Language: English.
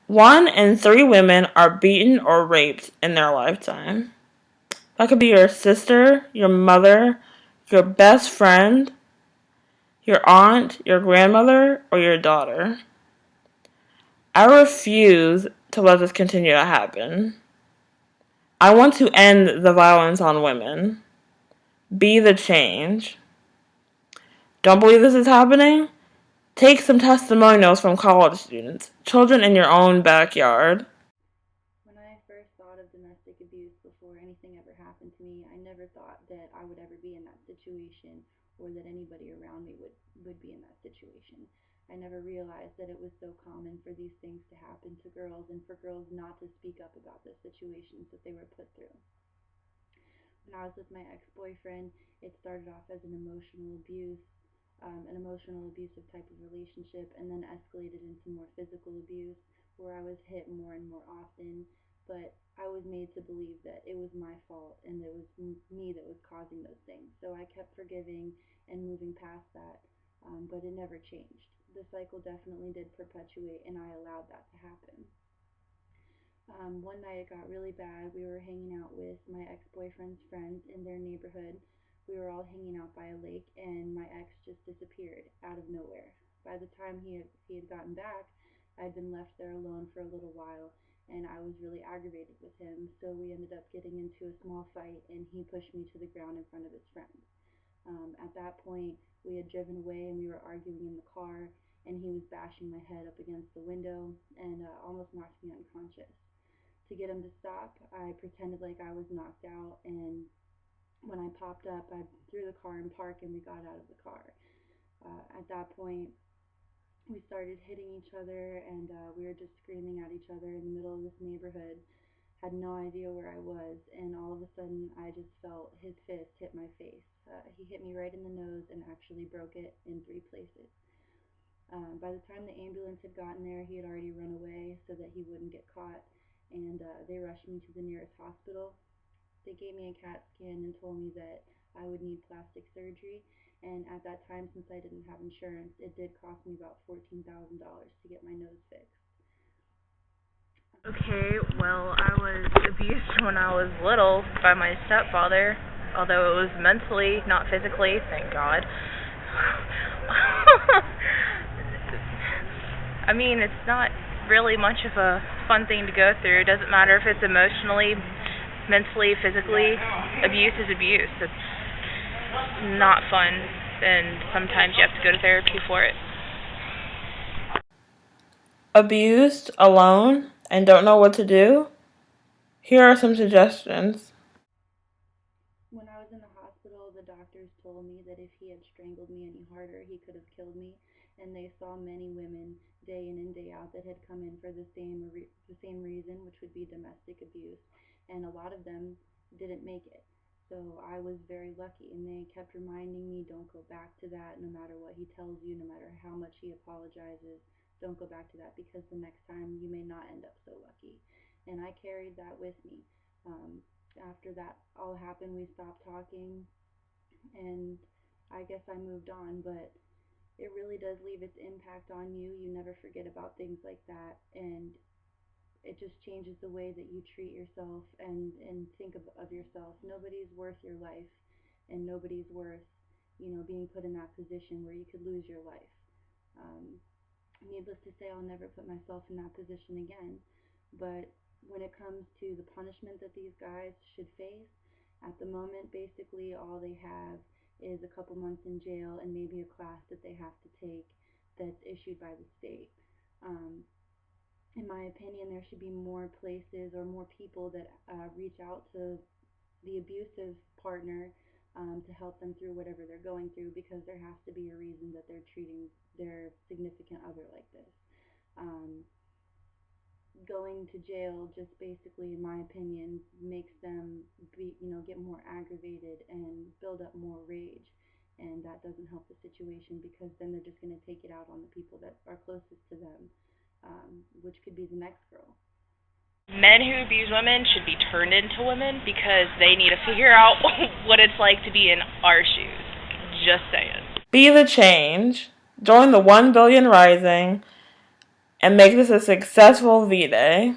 1 in 3 women are beaten or raped in their lifetime. That could be your sister, your mother, your best friend, your aunt, your grandmother, or your daughter. I refuse to let this continue to happen. I want to end the violence on women. Be the change. Don't believe this is happening? Take some testimonials from college students, children in your own backyard. When I first thought of domestic abuse before anything ever happened to me, I never thought that I would ever be in that situation or that anybody around me would be in that situation. I never realized that it was so common for these things to happen to girls and for girls not to speak up about the situations that they were put through. When I was with my ex-boyfriend, it started off as an emotional abusive type of relationship, and then escalated into more physical abuse, where I was hit more and more often. But I was made to believe that it was my fault and it was me that was causing those things. So I kept forgiving and moving past that, but it never changed. The cycle definitely did perpetuate, and I allowed that to happen. One night it got really bad. We were hanging out with my ex boyfriend's friends in their neighborhood. We were all hanging out by a lake, and my ex just disappeared out of nowhere. By the time he had gotten back, I'd been left there alone for a little while, and I was really aggravated with him. So we ended up getting into a small fight, and he pushed me to the ground in front of his friends. At that point, we had driven away, and we were arguing in the car, and he was bashing my head up against the window and almost knocked me unconscious. To get him to stop, I pretended like I was knocked out, and when I popped up, I threw the car in park and we got out of the car. At that point, we started hitting each other, and we were just screaming at each other in the middle of this neighborhood. Had no idea where I was, and all of a sudden, I just felt his fist hit my face. He hit me right in the nose and actually broke it in 3 places. By the time the ambulance had gotten there, he had already run away so that he wouldn't get caught, and they rushed me to the nearest hospital. They gave me a CAT scan and told me that I would need plastic surgery. And at that time, since I didn't have insurance, it did cost me about $14,000 to get my nose fixed. Okay, well, I was abused when I was little by my stepfather, although it was mentally, not physically, thank God. I mean, it's not really much of a fun thing to go through. It doesn't matter if it's emotionally, mentally, physically. Abuse is abuse. It's not fun, and sometimes you have to go to therapy for it. Abused, alone, and don't know what to do? Here are some suggestions. When I was in the hospital, the doctors told me that if he had strangled me any harder, he could have killed me. And they saw many women day in and day out that had come in for the same reason, which would be domestic abuse, and a lot of them didn't make it. So I was very lucky, and they kept reminding me, don't go back to that. No matter what he tells you, no matter how much he apologizes, don't go back to that, because the next time you may not end up so lucky. And I carried that with me. Um, After that all happened, we stopped talking, and I guess I moved on, but it really does leave its impact on you. You never forget about things like that, and it just changes the way that you treat yourself and think of yourself. Nobody's worth your life, and nobody's worth, being put in that position where you could lose your life. Um, Needless to say, I'll never put myself in that position again. But when it comes to the punishment that these guys should face, at the moment, basically all they have is a couple months in jail and maybe a class that they have to take that's issued by the state. Um, in my opinion, there should be more places or more people that reach out to the abusive partner, to help them through whatever they're going through, because there has to be a reason that they're treating their significant other like this. Um, Going to jail just basically, in my opinion, makes them get more aggravated and build up more rage. And that doesn't help the situation, because then they're just going to take it out on the people that are closest to them, which could be the next girl. Men who abuse women should be turned into women because they need to figure out what it's like to be in our shoes. Just saying. Be the change. Join the 1 billion rising. and make this a successful V-Day.